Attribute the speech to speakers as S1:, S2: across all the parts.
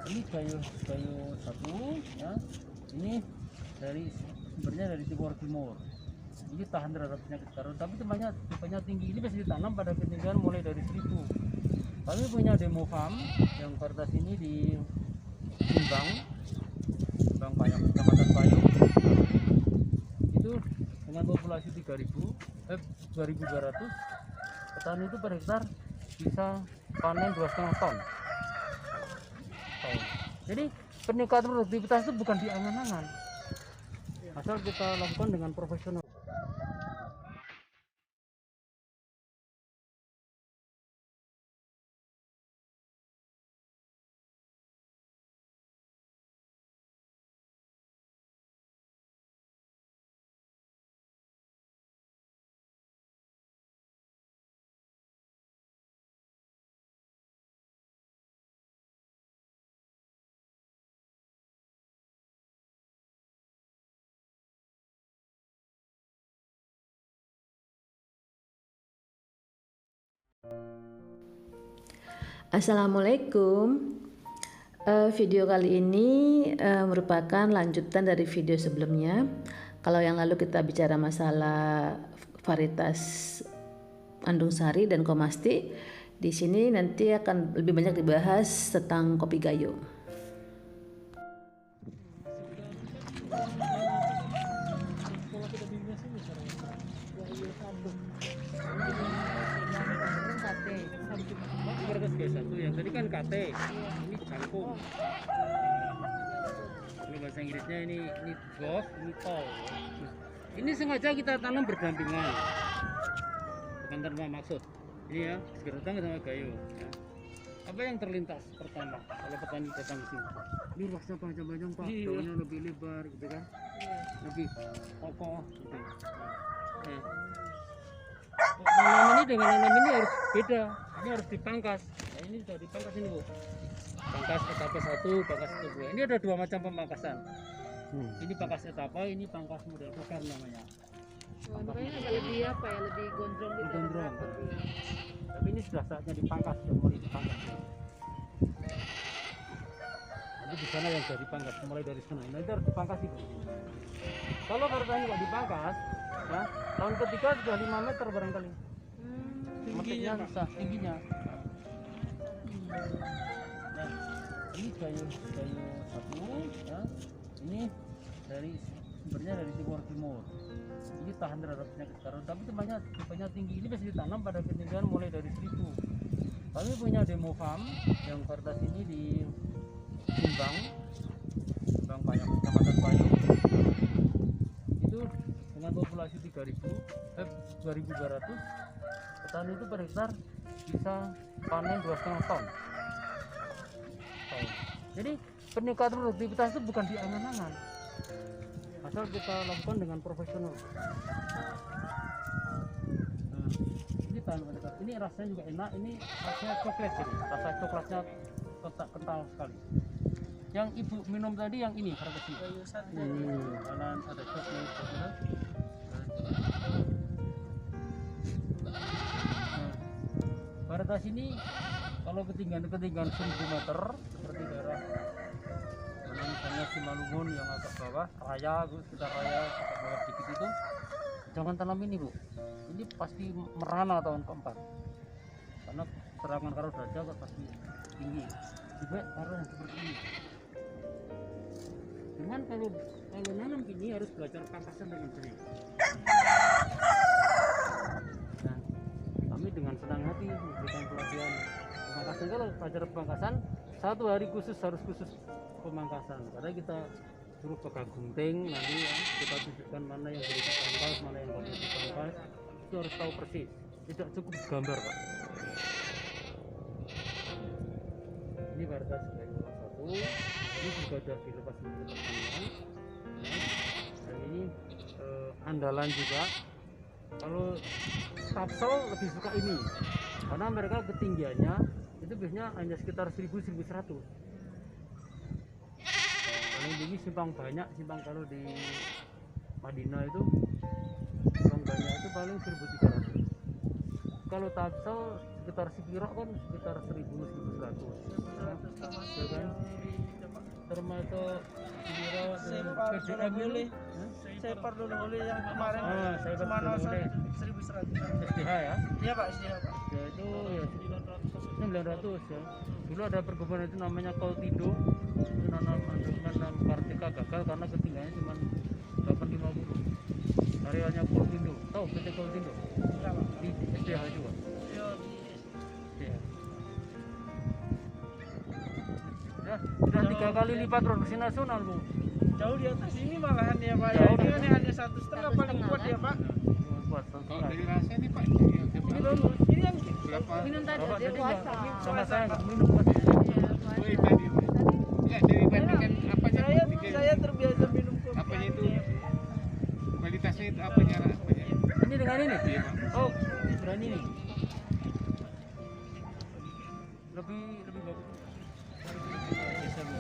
S1: Ini kayu satu ya. Ini sumbernya dari Timur. Ini tahan terhadap penyakit karut, tapi tipenya tinggi. Ini bisa ditanam pada ketinggian mulai dari 1000. Kami punya demo farm yang varietas ini di Simbang Payung, Kecamatan Payung. Itu dengan populasi 2.200, petani itu per hektar bisa panen 2,5 ton. Jadi peningkatan produktivitas itu bukan di angan-angan, asal kita lakukan dengan profesional.
S2: Assalamualaikum. Video kali ini merupakan lanjutan dari video sebelumnya. Kalau yang lalu kita bicara masalah varietas Andung Sari dan Komasti, di sini nanti akan lebih banyak dibahas tentang kopi gayo.
S1: Satu yang tadi kan KT, ini cangkung. Kalau bahasa Inggrisnya ini golf, ini tol. Ini sengaja kita tanam berdampingan, bukan tanpa maksud. Ini ya, segerotang sama gayo. Ya. Apa yang terlintas pertama kalau petani datang ke sini? Ini luasnya panjang-panjang Pak, daunnya lebih lebar gitu kan, lebih kokoh gitu. Ya. Nanam ini dengan nanam ini harus beda, ini harus dipangkas. Nah, ini sudah dipangkas ini Bu, pangkas etapa 1, pangkas etapa 2. Ini ada 2 macam pemangkasan. Ini pangkas etapa, ini pangkas model besar namanya.
S3: Makanya agak lebih apa ya, lebih gondrong gitu.
S1: Gondrong. Tapi ini sudah saatnya dipangkas, sudah mulai dipangkas. Nanti di sana yang sudah dipangkas, mulai dari sana. Nah, itu harus dipangkas itu. Kalau varietas nggak dipangkas, ya, tahun ketiga sudah 5 meter barangkali. Tingginya susah, tingginya. Nah, ini kayu satu, ya. Ini sumbernya dari Timur. Ini tahan terhadap penyakit karut, tapi tipenya tinggi. Ini bisa ditanam pada ketinggian mulai dari 1000. Kami punya demo farm yang varietas ini di Simbang Payung, Kecamatan Payung. Itu dengan populasi 2.200, petani itu per hektar bisa panen 2,5 ton. Jadi peningkatan produktivitas itu bukan di angan-angan, asal kita lakukan dengan profesional. Nah, ini rasanya juga enak, ini rasanya coklat ini, rasa coklatnya kental sekali. Yang ibu minum tadi yang ini harga sih. Kanan ada coklat. Varietas ini kalau ketinggian 1000 meter seperti daerah misalnya Simalungun yang agak bawah, raya, sekitar raya agak bawah dikit itu, jangan tanam ini Bu. Ini pasti merana tahun keempat, karena serangan karut raja pasti tinggi. Juga karena yang seperti ini. Cuman kalau nanam gini harus belajar pangkasan dengan benar. Nah, kami dengan senang hati memberikan pelatihan pemangkasan. Kalau belajar pemangkasan, 1 hari harus khusus pemangkasan. Karena kita suruh pegang gunting, nanti ya, kita tunjukkan mana yang boleh dipangkas, mana yang boleh dipangkas. Itu harus tahu persis. Tidak cukup gambar Pak. Ini varietas gayo satu. Ini juga sudah dilepas menjadi pertanian. Dan ini andalan juga. Kalau Tapsel lebih suka ini, karena mereka ketinggiannya itu biasanya hanya sekitar 1000-1100. Paling tinggi simpang kalau di Madinah itu simpang banyak itu paling 1300. Kalau Tapsel sekitar Sikirok kan sekitar 1000-1100. Nah, ya kan? termasuk Biro
S4: Separ
S1: PDM
S4: dulu boleh.
S1: itu.
S4: Separ dulu boleh yang kemarin
S1: Saya
S4: cuma
S1: dulu boleh.
S4: 1.100.
S1: SDH ya.
S4: Iya Pak, SDH Pak.
S1: Ya itu ya 900 ya. Dulu ada perkebunan itu namanya Koltindo. Itu nanam Kartika gagal karena ketinggiannya cuma 850. Arealnya Koltindo. Tahu PT Koltindo?
S4: Iya Pak.
S1: Di SDH juga.
S4: Iya di
S1: Ya. Sudah 3 kali lipat produksi nasional, Bu.
S4: jauh di atas ini malahan ya Pak.
S1: Jauh,
S4: Ya, ini
S1: ya.
S4: kan hanya 1,5 paling kuat ya Pak.
S1: Buat
S5: Kalau dari rasa ini Pak,
S4: Ini bagus. Ini yang
S5: berapa?
S3: Minum tadi
S1: Bapak
S3: dia
S1: tadi
S3: puasa.
S1: nggak- sama saya nggak minum Pak.
S3: Iya,
S5: Oh,
S3: puasa.
S5: tadi. Ya, dibandingkan apanya?
S4: saya terbiasa minum kopi.
S5: Apanya itu? Kualitasnya itu apanya?
S1: Ini dengan ini?
S5: Iya, Pak.
S1: Oh, berani nih. Lebih bagus. Bisa, Bu.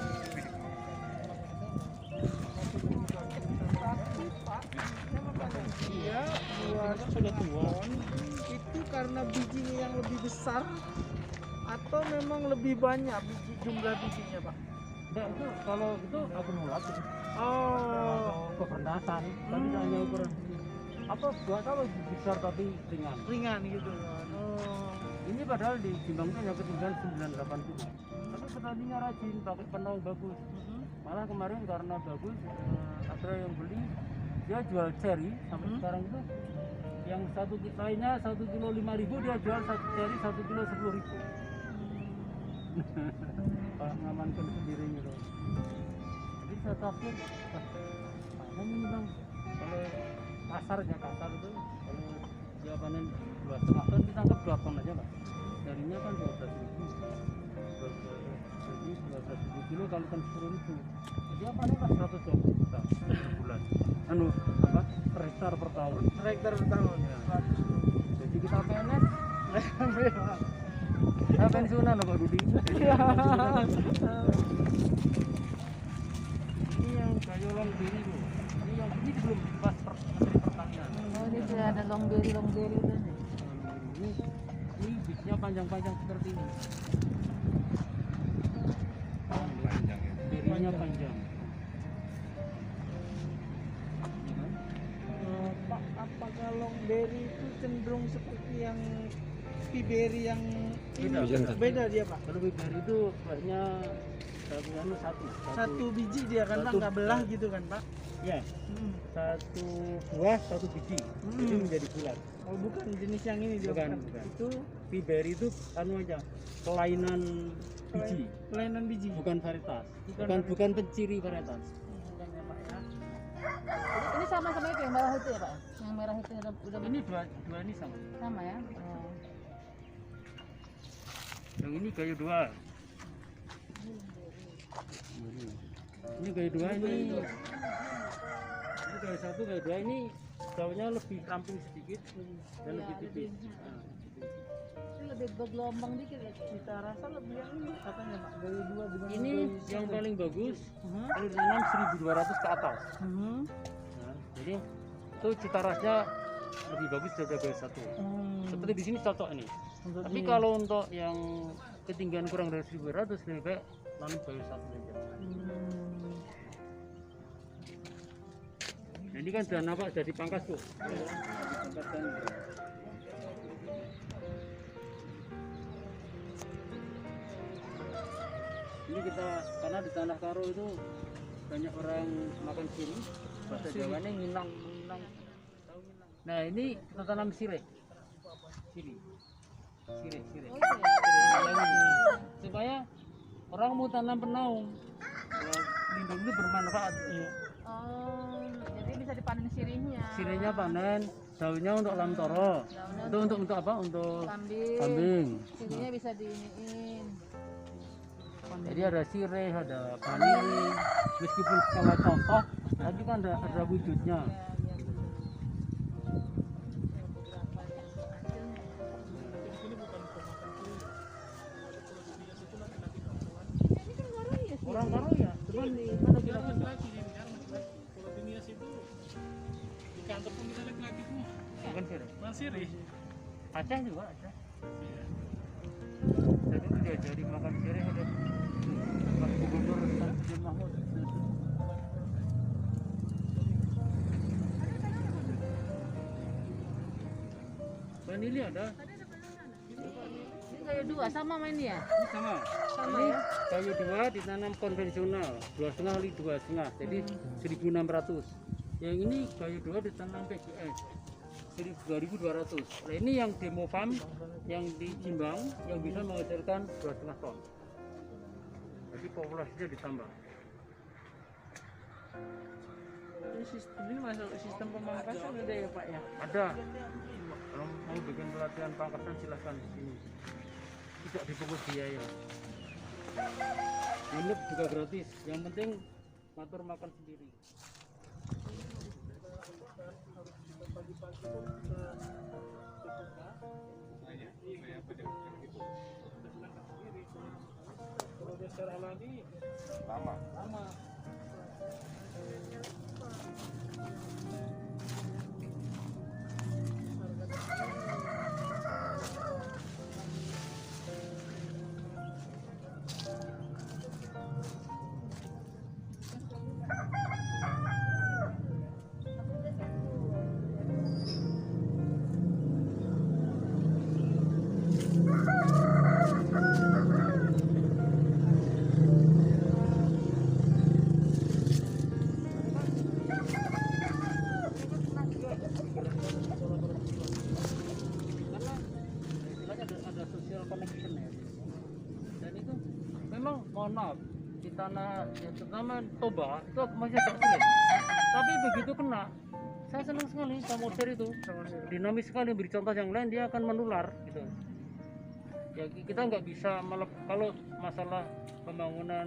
S4: Iya, buat sudah tua. Itu karena bijinya yang lebih besar atau memang lebih banyak jumlah bijinya Pak?
S1: Enggak, itu kalau itu akumulatif.
S4: Oh,
S1: Kalau kebernasan, tapi hanya ukuran apa buat apa besar tapi ringan.
S4: ringan gitu kan. Oh,
S1: Ini padahal di Jimbang itu hanya ketinggian 980. Tapi petaninya rajin, pakai penau bagus. Malah kemarin karena bagus, ada yang beli, dia jual cherry sampai sekarang itu yang lainnya 1 kilo 5.000, dia jual satu cherry 1 kilo 10.000. Pak ngamankan sendiri gitu. Jadi saya takut, mana ini bang? Kalau kasarnya kasar itu, kalau dia panen 2,5 ton, ditangkap 2 ton aja pak. Darinya kan 12.000. Jadi 12.000 kilo kalau kan 10.000. Dia panen pas 120 juta per bulan. Anu apa? Per hektar per tahun.
S4: per hektar per tahun.
S1: Ya. Jadi kita PNS, saya pensiunan Pak Budi. Ini yang gayolong diri Bu. Ini belum dibahas Menteri Pertanian.
S3: Oh, ini sudah ada longberi udah nih.
S1: Ini bibitnya panjang-panjang seperti ini.
S5: Panjang ya.
S1: Berinya panjang.
S4: Pak, apakah longberry itu cenderung seperti yang piberry yang ini? Beda dia Pak.
S1: Kalau biberi itu banyak
S4: Satu biji dia kan Pak,
S1: Satu.
S4: nggak belah gitu kan Pak?
S1: Ya, satu buah satu biji. Itu menjadi bulat.
S4: Oh bukan jenis yang ini dia
S1: Bukan,
S4: Pak.
S1: bukan.
S4: Itu
S1: Biberi itu anu aja, kelainan biji,
S4: kelainan biji.
S1: bukan varietas.
S4: Bukan
S1: Bukan penciri varietas.
S3: Ini sama-sama itu yang merah itu ya Pak? Yang merah itu udah
S1: Ini dua ini sama.
S3: sama ya? Oh.
S1: Yang ini kayu dua. Ini kayu dua ini. Ini kayu satu, kayu dua ini daunnya lebih ramping sedikit dan lebih tipis. Nah,
S3: Ini lebih bergelombang dikit ya.
S4: Kita rasa lebih yang ini katanya Pak, dari dua dibanding
S1: ini
S4: dari
S1: yang
S4: satu.
S1: paling bagus. Kalau ditanam 1.200 ke atas.
S4: Mhm.
S1: Nah, jadi itu cita rasanya lebih bagus daripada kayu satu. Seperti di sini cocok ini.
S4: Untuk
S1: Tapi
S4: ini.
S1: kalau untuk yang ketinggian kurang dari 1.200 lebih baik tanam kayu satu aja. Nah, ini kan sudah nampak sudah dipangkas tuh. Dipangkas kan. Ini kita karena di Tanah Karo itu banyak orang makan sirih, bahasa Jawanya nginang. Nah ini kita tanam sirih, sirih.
S3: Oh iya.
S1: Supaya orang mau tanam penau, lindung itu bermanfaat.
S3: Oh, jadi bisa dipanen sirihnya.
S1: Sirihnya panen, daunnya untuk lamtoro.
S3: Daunnya
S1: Itu untuk apa? Untuk
S3: kambing.
S1: kambing.
S3: Sirihnya bisa diiniin.
S1: Jadi ada sirih, ada vanili. Meskipun skala contoh, tapi kan ada wujudnya. Orang Karo ya, cuman ada kira-kira. Bukan sirih. Aceh juga Aceh. Jadi itu diajari makan sirih ada Pak Gubernur Samsudin Mahmud. Vanili ada.
S3: Ini kayu dua sama main ya?
S1: Ini sama.
S3: Sama
S1: Ini
S3: ya?
S1: kayu dua ditanam konvensional, 2,5 kali 2,5, jadi 1.600. Yang ini kayu dua ditanam PGS, 2.200. Nah ini yang demo farm yang di Jimbang yang bisa menghasilkan 2,5 ton. Jadi populasinya ditambah.
S4: Ini masuk sistem pemangkasan ada ya Pak ya?
S1: Ada. Kalau mau bikin pelatihan pangkasan silahkan di sini. Tidak dipungut biaya. Nginep juga gratis. Yang penting ngatur makan sendiri.
S4: Kalau dia secara alami
S5: Lama.
S4: lama.
S1: Karena istilahnya ada social connection ya. Dan itu memang mohon maaf di tanah yang terutama Toba itu masih agak sulit. Tapi begitu kena, saya senang sekali samosir itu dinamis sekali. Beri contoh yang lain dia akan menular gitu. Ya kita nggak bisa kalau masalah pembangunan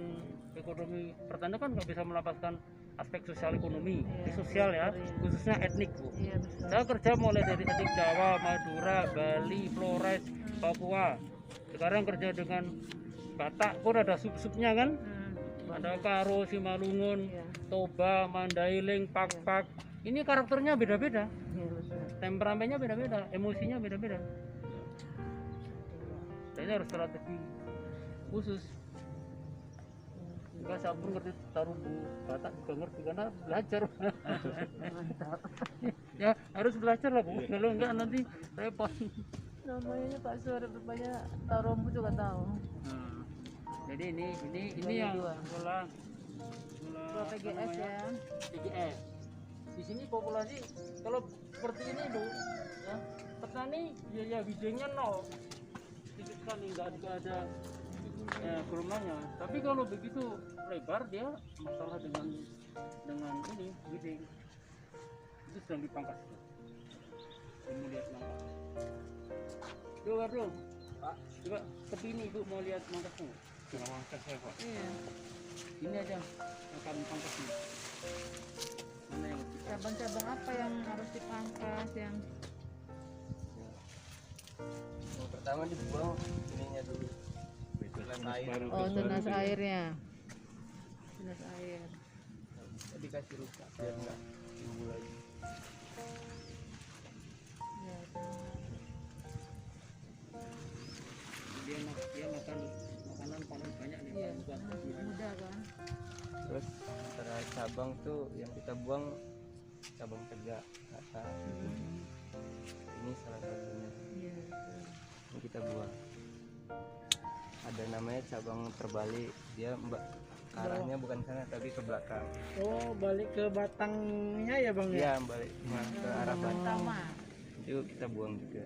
S1: ekonomi pertanian kan nggak bisa melepaskan aspek sosial ekonomi, di sosial ya, khususnya etnik Bu.
S3: Iya betul.
S1: Saya kerja mulai dari etnik Jawa, Madura, Bali, Flores, Papua. Sekarang kerja dengan Batak pun ada sub-subnya kan, ada Karo, Simalungun,
S3: Iya.
S1: Toba, Mandailing, Pak-Pak. Ini karakternya beda-beda,
S3: Iya betul.
S1: temperamennya beda-beda, emosinya beda-beda. Dan ini harus strategi khusus. Enggak saya pun ngerti tarubu Batak juga ngerti karena belajar. Ya harus belajar lah Bu, kalau enggak nanti repot.
S3: Namanya Pak Suara rupanya Tarombu juga tahu.
S1: Nah, jadi ini
S3: Dua
S1: yang
S3: dua.
S1: sekolah
S3: Dua PGS ya.
S1: PGS. Di sini populasi kalau seperti ini Bu, ya, petani biaya bijinya nol, sedikit sekali nggak ada ya, gelombangnya. Tapi kalau begitu lebar dia masalah dengan ini bidding itu sedang dipangkas. Ini lihat mangkas. Coba bro, Pak, coba tepi ini ibu mau lihat mangkasnya.
S5: Kurang mangkas ya Pak.
S3: Iya.
S1: Ini aja akan pangkasnya. Mana yang kita?
S3: Cabang-cabang apa yang harus dipangkas yang
S6: Yang pertama dibuang ininya dulu. Tunas air.
S5: Baru
S3: oh tunas airnya. Tunas air.
S6: Jadi kasih rusak biar nggak timbul lagi.
S3: Ya,
S1: Dia makan makanan paling banyak nih
S3: iya.
S1: buat
S3: Masih muda kan.
S6: Terus antara cabang tuh yang kita buang cabang tegak kata ini salah satunya
S3: Iya. betul.
S6: yang kita buang. Ada namanya cabang terbalik, dia arahnya bukan sana tapi ke belakang.
S4: Oh, balik ke batangnya ya Bang ya?
S6: Iya balik ke arah batang.
S3: Pertama.
S6: Itu kita buang juga.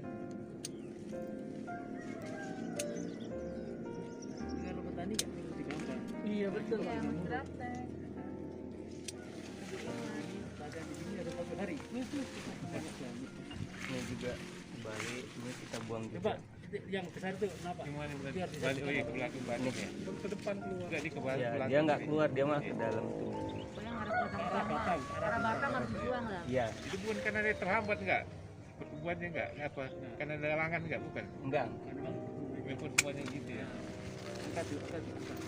S1: kalau petani kan lebih gampang.
S4: Iya betul.
S3: Iya, masih praktek.
S1: Ada di sini ada 1 hari.
S6: Ini juga balik, ini kita buang
S1: Coba
S6: juga.
S1: yang besar itu kenapa?
S5: Gimana
S1: Biar
S5: berarti?
S1: bisa
S5: Balik oh iya ke belakang balik ya.
S4: Ke depan keluar.
S5: Enggak di ke belakang.
S6: Ya, dia nggak keluar, dia malah ke dalam tuh.
S3: Pokoknya harus batang
S1: Arah
S3: utama.
S1: batang, arah
S3: Arah batang harus dibuang lah.
S6: Iya,
S5: Itu bukan karena dia terhambat enggak? Pertumbuhannya enggak? Apa? Karena ada halangan enggak? Bukan.
S6: enggak.
S5: Memang semuanya gitu ya.
S1: angkat dulu, angkat dulu, angkat.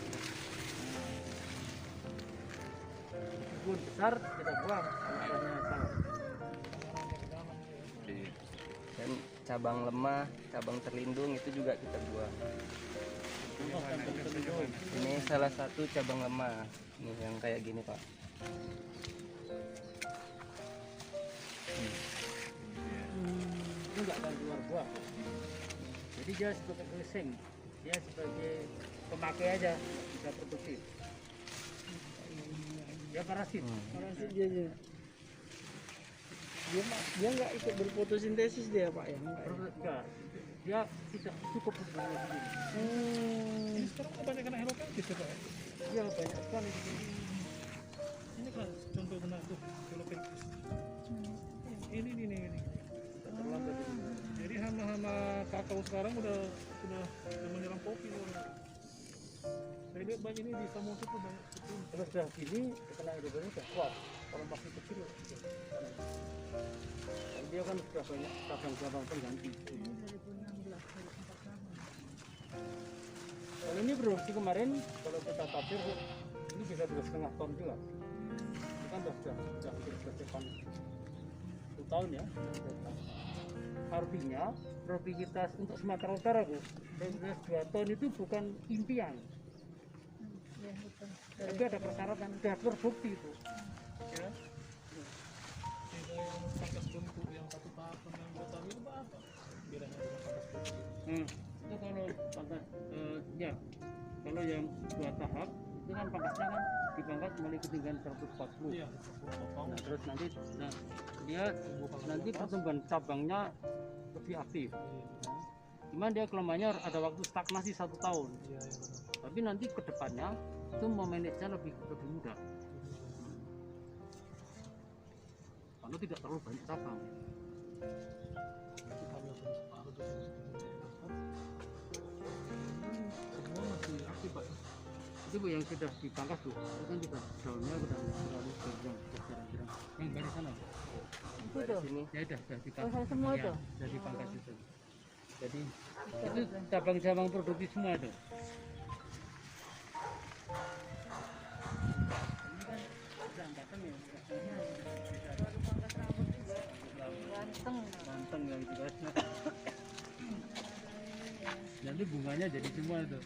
S1: Kebun besar kita buang kalau arahnya salah.
S5: Iya.
S6: Dan cabang lemah, cabang terlindung itu juga kita buang.
S1: Contoh yang terlindung.
S6: Ini salah satu cabang lemah. Nih yang kayak gini Pak.
S1: Ini nggak akan keluar buah. Jadi dia sebagai casing, dia sebagai pemakai aja bisa produktif. Dia parasit.
S4: Parasit dia aja. Dia nggak ikut berfotosintesis dia Pak ya? Nggak ya?
S1: Enggak. Dia tidak cukup berdaya sendiri.
S5: Ini sekarang kebanyakan helokantis ya Pak.
S1: Iya banyak sekali di sini.
S5: Ini kan contoh benar tuh helokantis. Ini.
S1: Terlambat ini.
S5: Jadi hama-hama kakao sekarang udah menyerang kopi loh. Saya lihat banyak ini di Samosir tuh banyak.
S1: Terus sudah gini kena hidroponik udah kuat. Kalau masih kecil, dia kan sudah banyak cabang-cabang pengganti. Kalau ini produksi kemarin, kalau kita tabir ini bisa 2,5 ton juga. Itu kan sudah hampir selesai 1 tahun ya. Artinya produktivitas untuk Sumatera Utara Bu, 2 ton itu bukan impian. Tapi ada persyaratan, sudah terbukti itu. Ya.
S5: Pangkas bentuk yang 1 tahun yang 2 tahun itu apa? Bedanya dengan pangkas bentuk.
S1: Itu kalau pangkas ya, kalau yang 2 tahap itu kan pangkasnya kan dipangkas mulai ketinggian 140.
S5: Iya,
S1: Nah, terus nanti dia nanti pertumbuhan cabangnya lebih aktif. Cuman dia kelemahannya ada waktu stagnasi 1 tahun.
S5: Iya.
S1: Tapi nanti ke depannya itu memanagenya lebih mudah. Karena tidak terlalu banyak cabang.
S5: Itu kami akan separuh tuh. Semua masih aktif Pak.
S1: Itu Bu yang sudah dipangkas tuh, itu kan juga daunnya udah terlalu berjam. Yang dari sana Bu.
S6: Dari sini.
S1: Ya sudah dipangkas.
S3: Oh, semua itu?
S1: Sudah dipangkas itu. Jadi itu cabang-cabang produktif semua itu. Ganteng yang itu kan. Nanti bunganya jadi semua itu.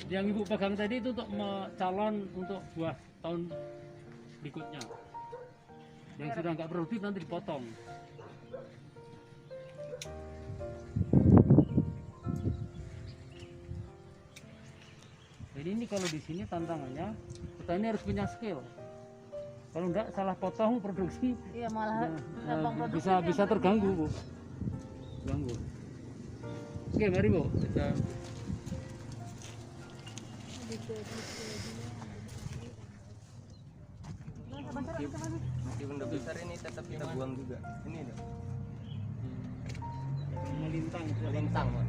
S1: Yang ibu pegang tadi itu untuk calon untuk buah tahun berikutnya. Yang sudah nggak produktif nanti dipotong. Jadi ini kalau di sini tantangannya petani harus punya skill. Kalau enggak salah potong produksi,
S3: Iya malah
S1: bisa terganggu Bu. Ganggu. Oke mari Bu kita
S6: Meskipun udah besar ini tetap kita buang juga. Ini dong.
S1: melintang.
S6: Lintang Pak.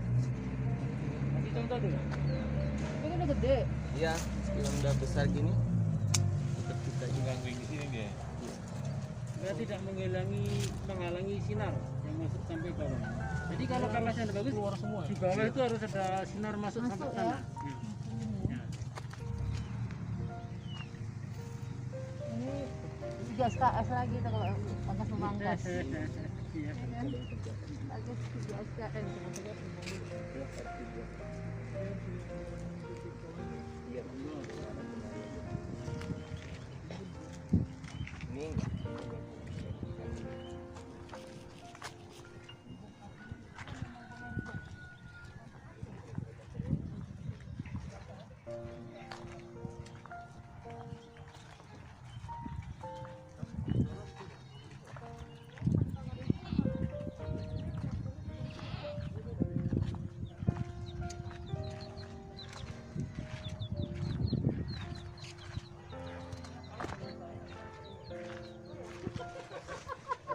S1: Kasih contoh dulu.
S3: Ini kan udah gede.
S6: Iya, meskipun udah besar gini tetap kita juga.
S5: Ganggu di sini dia.
S1: Dia tidak menghalangi sinar yang masuk sampai bawah. Jadi kalau pangkasnya ada bagus,
S5: Keluar semua.
S1: di bawah itu harus ada sinar masuk sampai
S3: Masuk,
S1: sana.
S3: ya.
S1: Ya.
S3: Ini 3 SKS lagi tuh kalau pangkas memangkas.
S1: Iya.
S3: Bagus 3 SKS.
S6: Iya. Ini enggak.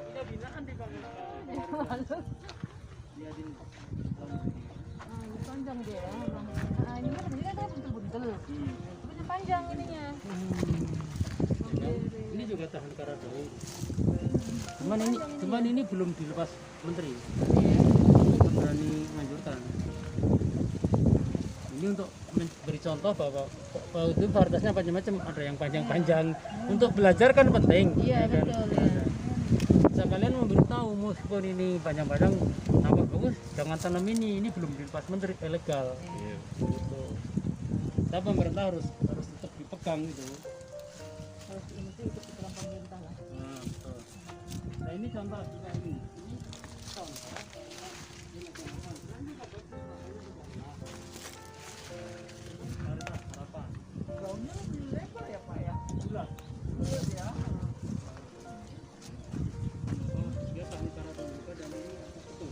S1: Ini binaan di bawah. Dia di
S3: Ini panjang dia ya. Nah, ini kan dia kan buntel-buntel. Tapi yang panjang ininya.
S1: Ini juga tahan kara daun. Cuman ini belum dilepas menteri. Kita berani menganjurkan. Ini untuk beri contoh bahwa itu varietasnya macam-macam, ada yang panjang-panjang. Untuk belajar kan penting.
S3: Iya
S1: ya kan?
S3: betul ya.
S1: Bisa kalian memberitahu meskipun ini panjang-panjang nampak bagus, jangan tanam ini belum dilepas menteri ilegal.
S5: Iya.
S1: Gitu. kita pemerintah harus tetap dipegang gitu.
S3: Harus ini sih ikut dalam pemerintah lah.
S1: Nah, betul. Nah ini contoh juga ini contoh. Harapan.
S4: Daunnya lebih lebar ya Pak ya.
S1: Bulat.
S4: Bulat ya.
S1: Oh, dia tahan cara terbuka dan ini betul.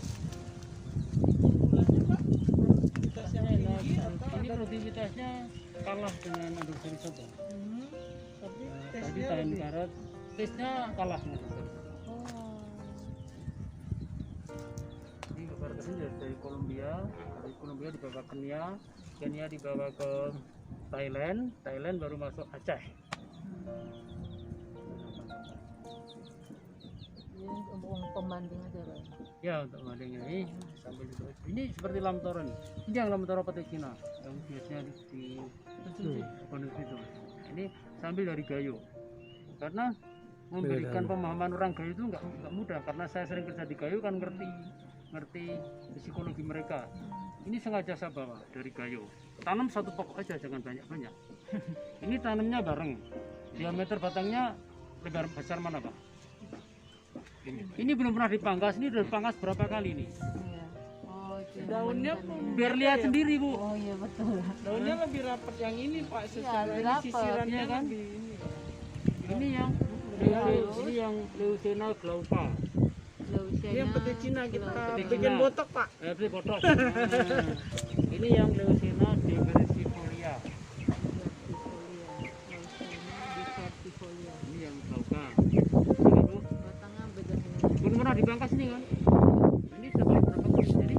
S4: Bulatnya Pak. Produktivitasnya
S1: Ini
S4: tinggi atau
S1: ini
S4: ada
S1: produktivitasnya kalah dengan Anderson Soto.
S4: tapi
S1: Tadi
S4: tesnya
S1: tahan
S4: lebih.
S1: karat, tesnya kalah dengan Anderson.
S3: Oh.
S1: Ini varietasnya dari Kolombia dibawa ke Kenya dibawa ke Thailand baru masuk Aceh.
S3: Ini untuk pembanding aja Pak.
S1: Ya untuk bandingnya ini sambil ditulis. Ini seperti lam toro nih. Ini yang lam toro petai Cina yang biasanya di kondisi itu. Ini sambil dari Gayo. Karena memberikan pemahaman orang Gayo itu nggak mudah karena saya sering kerja di Gayo kan ngerti psikologi mereka. Ini sengaja saya bawa dari Gayo. Tanam satu pokok aja jangan banyak-banyak. Ini tanamnya bareng. Diameter batangnya lebar besar mana Pak? Ini belum pernah dipangkas. Ini udah dipangkas berapa kali nih?
S3: Iya. Oh, itu
S4: Daunnya
S3: yang
S4: pun
S3: ini.
S1: Biar lihat sendiri Bu.
S3: Oh iya betul.
S4: daunnya lebih rapat yang ini Pak. Secara
S3: lebih
S4: ini
S3: rapat,
S4: sisirannya
S1: iya kan?
S4: lebih ini.
S1: Ini yang Leucena glauca.
S4: Ini yang petai Cina kita
S1: Petai
S4: bikin
S1: Cina.
S4: botok Pak.
S1: Beli botok. Ini yang Leucena diversifolia. Ini yang glauca. Ini Bu.
S3: Batangnya beda ini.
S1: Belum pernah dipangkas ini kan? Ini setelah berapa kali? Jadi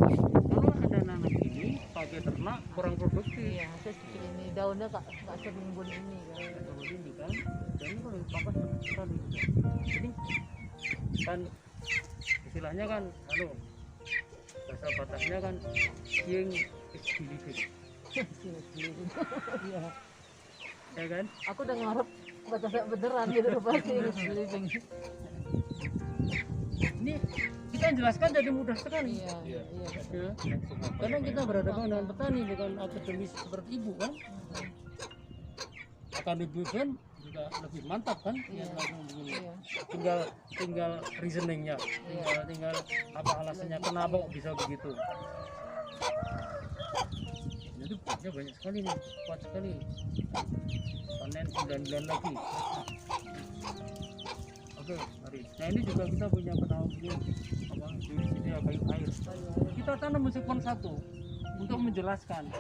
S1: kalau ada nanam ini pakai ternak kurang produktif.
S3: Iya, saya seperti ini. Daunnya nggak serimbun ini kan.
S1: Kalau ini kan, dan ini kalau dipangkas sekali. Jadi kan istilahnya kan, bahasa Bataknya kan yang istilahnya. Iya, ya kan?
S3: Aku udah ngarep baca beneran gitu pasti living.
S1: Ini kita jelaskan jadi mudah sekali.
S3: Iya, iya.
S1: Ya. Karena kita berhadapan dengan petani bukan akademis seperti ibu kan. Akademis kan juga lebih mantap kan.
S3: Iya.
S1: Begini.
S3: Iya.
S1: Tinggal reasoningnya, tinggal apa alasannya kenapa kok bisa begitu. Jadi buahnya banyak sekali nih, kuat sekali. Panen 9 bulan lagi. Oke, mari. Nah ini juga kita punya penawar ini apa di sini ya kayu air. Kita tanam meskipun satu untuk menjelaskan.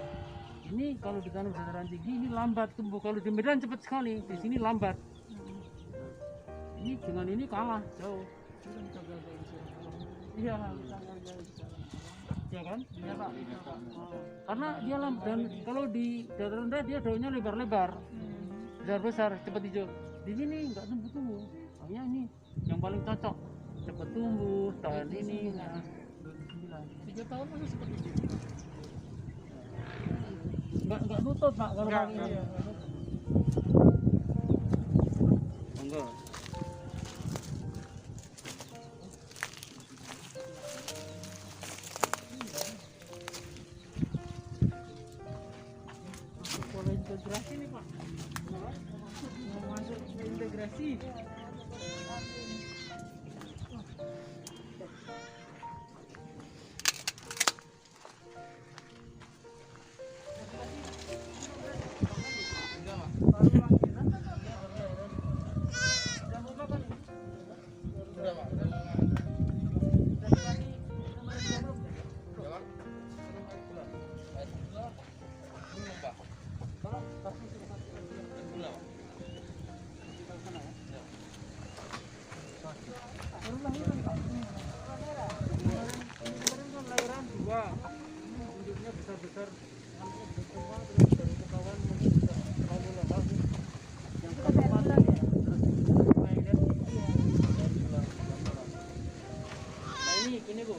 S1: Ini kalau ditanam dataran tinggi ini lambat tumbuh. Kalau di Medan cepat sekali, di sini lambat. Ini dengan ini kalah jauh. Iya, ya kan? Iya Pak. Karena dia lambat dan kalau di dataran rendah dia daunnya lebar-lebar, besar-besar, cepat hijau. Di sini nggak tumbuh-tumbuh. Makanya ini yang paling cocok, cepat tumbuh, tahan ini. Nah,
S5: 3 tahun masih seperti itu.
S1: nggak nutut Pak kalau
S4: Nggak,
S1: pakai ini.
S4: nggak.
S1: Enggak.
S4: Pola integrasi nih Pak. Mau masuk ke integrasi.
S1: Lahiran 2 wujudnya besar-besar terus dari ke kawan mungkin tidak terlalu lebar yang keempat nah ini Bu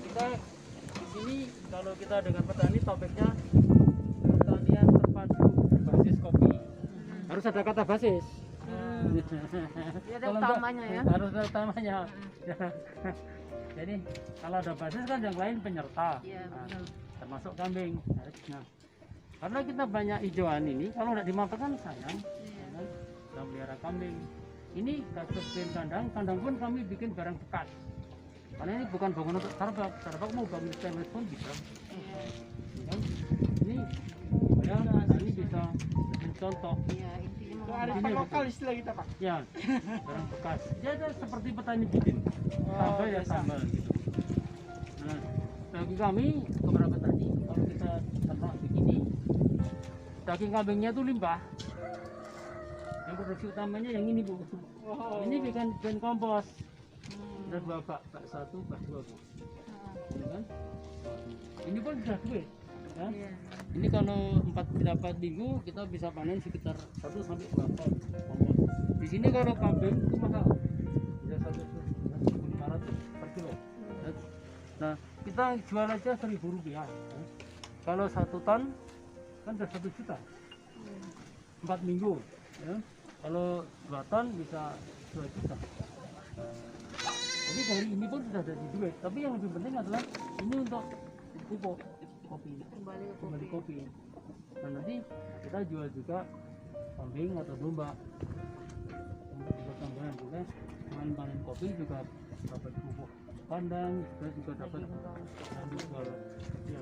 S1: kita di sini kalau kita dengan petani topiknya pertanian terpadu basis kopi harus ada kata basis.
S3: Dia ada
S1: Kalau
S3: utamanya ya.
S1: harus ada utamanya. Jadi kalau ada basis kan yang lain penyerta.
S3: Iya,
S1: Nah,
S3: betul.
S1: termasuk kambing. Nah, Karena kita banyak hijauan ini, kalau nggak dimakan kan sayang. Ya kan? Kita pelihara kambing. Ini kasus kandang, kandang pun kami bikin barang bekas. Karena ini bukan bangunan untuk Starbucks mau bangun stainless pun bisa. Ya kan? Ini ya, ini bisa mencontoh.
S3: Iya, intinya
S4: Kearifan lokal istilah kita Pak.
S1: Ya, barang bekas. Dia ada seperti petani bikin. Tambah ya
S4: biasa.
S1: tambah gitu. Nah, bagi kami beberapa tadi kalau kita ternak begini, daging kambingnya itu limbah. Yang produksi utamanya yang ini Bu. Ini bikin kompos. Ada 2 bak, bak 1, bak 2 Bu. Ya kan? Ini pun sudah duit. Ya. Ini kalau 4 minggu kita bisa panen sekitar 1 sampai 2 ton kompos. Di sini kalau kambing itu mahal. Bisa 1.500 per kilo. Nah, kita jual aja Rp1.000. Kalau 1 ton kan sudah 1 juta. 4 minggu. Ya. Kalau 2 ton bisa 2 juta. Jadi dari ini pun sudah ada duit. Tapi yang lebih penting adalah ini untuk pupuk kopi. Kembali kopi. Nah nanti kita jual juga kambing atau domba. Untuk tambahan juga panen kopi juga dapat pupuk kandang, juga dapat nanti jual. Ya.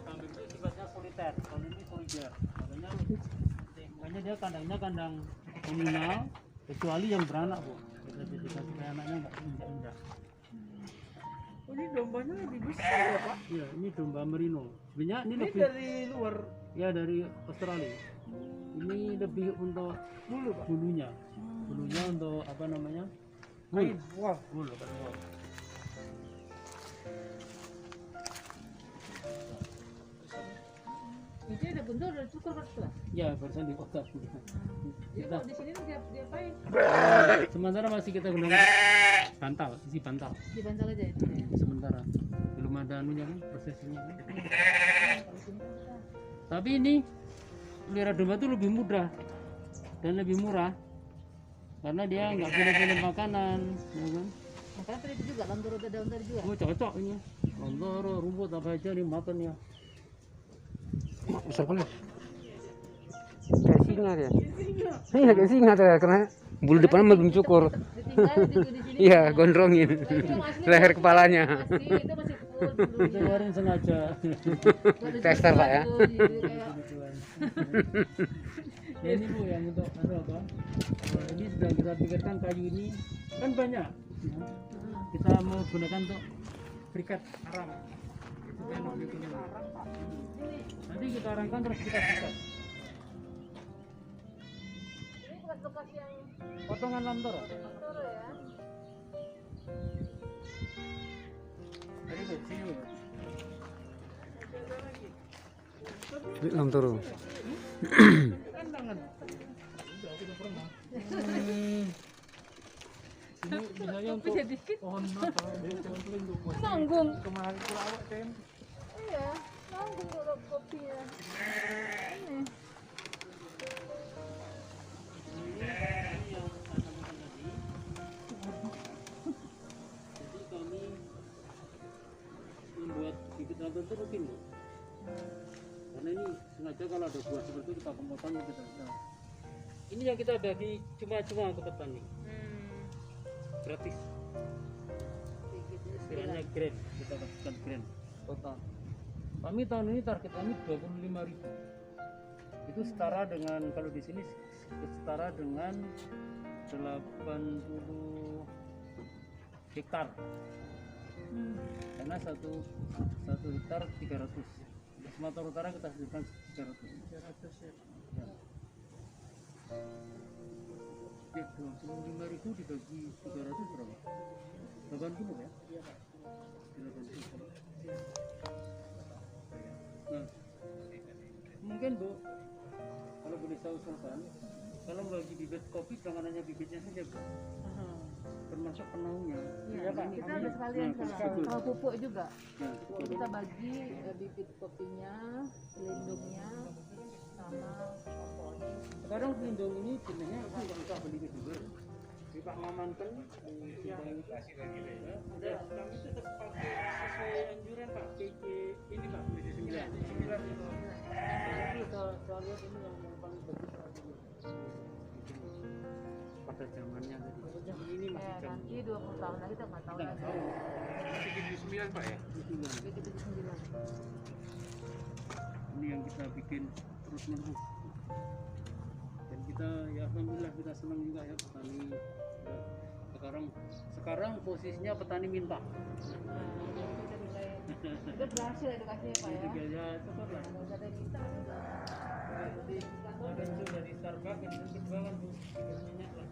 S1: Kambing itu sifatnya soliter, kalau ini solider. Makanya dia kandangnya kandang komunal, kecuali yang beranak Bu. Kita jadikan supaya anaknya nggak injak-injak.
S4: Oh, ini dombanya lebih besar ya Pak.
S1: Iya, ini domba merino. Sebenarnya ini
S4: Ini
S1: lebih
S4: dari luar
S1: ya dari Australia. Ini lebih untuk
S4: bulu Pak.
S1: bulunya. Bulunya untuk apa namanya?
S4: Kain. Wah,
S1: Wool, bukan wool.
S3: Itu ada bentuk ada cukur kan setelah.
S1: Ya, barusan di kota.
S3: Jadi
S1: Kita
S3: kok di sini tuh diapain?
S1: sementara masih kita gunakan bantal, isi bantal.
S3: Dibantal aja ya.
S1: Sementara belum ada anunya kan prosesnya. Kan. Tapi ini pelihara domba itu lebih mudah dan lebih murah karena dia nggak pilih-pilih makanan, ya kan?
S3: Makanya tadi itu juga lontoro ada daun tadi juga.
S1: Oh cocok ini, lontoro, rumput apa aja nih makan ya.
S6: Besar banget. Kayak singa dia. Iya kayak singa tuh ya, karena bulu depannya belum cukur.
S3: Ditinggal di sini.
S6: Iya, gondrongin leher kepalanya.
S3: Masih itu masih full bulunya.
S1: Keluarin sengaja.
S6: Tester, Pak, ya.
S1: Ya ini Bu yang untuk apa? Ini sedang kita pikirkan kayu ini kan banyak. Ya. Kita mau gunakan untuk briket arang. Supaya lebih kuning. Nanti kita arangkan terus kita briket.
S3: Ini bekas-bekas yang
S1: Potongan lontoro.
S3: lontoro ya.
S1: Jadi Bu, sini Bu.
S6: Lontoro.
S1: Ini misalnya untuk
S3: Beda dikit.
S1: pohon Natal, pohon pelindung.
S3: Nanggung.
S4: kemarin kurang awak tem.
S3: Iya, nanggung kalau kopinya. Ini.
S1: Jadi kami membuat bibit lontoro itu rutin Bu. Karena ini sengaja kalau ada buah seperti itu kita potong kita. Ini yang kita bagi cuma-cuma ke petani, gratis. Istilahnya grand, kita kasihkan grand total. Kami tahun ini target kami 25.000. Itu setara dengan kalau di sini setara dengan 80 hektar. Karena satu hektar 300. Di Sumatera Utara kita sebutkan 300 ya. Ya, 25.000 dibagi 300 berapa? 80 ya? Iya Pak. 80. Nah, mungkin Bu, kalau boleh saya usulkan, Kalau bagi bibit kopi jangan hanya bibitnya saja, Bu.
S3: Aha.
S1: Termasuk penuhnya.
S3: Iya,
S1: Pak?
S3: kita ada sekalian
S1: Nah,
S3: sekarang. Kalau pupuk juga.
S1: Nah,
S3: Kita bagi bibit kopinya, pelindungnya, sama kompos.
S1: sekarang pelindung ini sebenarnya aku nggak usah beli juga. Di Pak Maman kan di kasih lagi ya. Udah, kami tetap pakai sesuai anjuran Pak. PK ini Pak, PK 9. 9 itu. Jadi saya lihat ini yang paling bagus adalah pada zamannya tadi. Ini
S3: Ya,
S1: masih jam
S3: nanti 20 tahun lagi kita nggak tahu
S1: kita
S3: lagi.
S1: nggak tahu.
S5: Masih di 9 Pak ya?
S3: Bibit 79.
S1: Ini yang kita bikin terus menerus. Dan kita ya alhamdulillah kita senang juga ya petani ya, sekarang posisinya petani minta.
S3: Kita berhasil edukasinya Pak ya.
S1: Juga ya syukurlah.
S3: Nggak usah ada kita.
S1: Jadi ada itu dari Starbucks itu jualan Bu, minyak lah.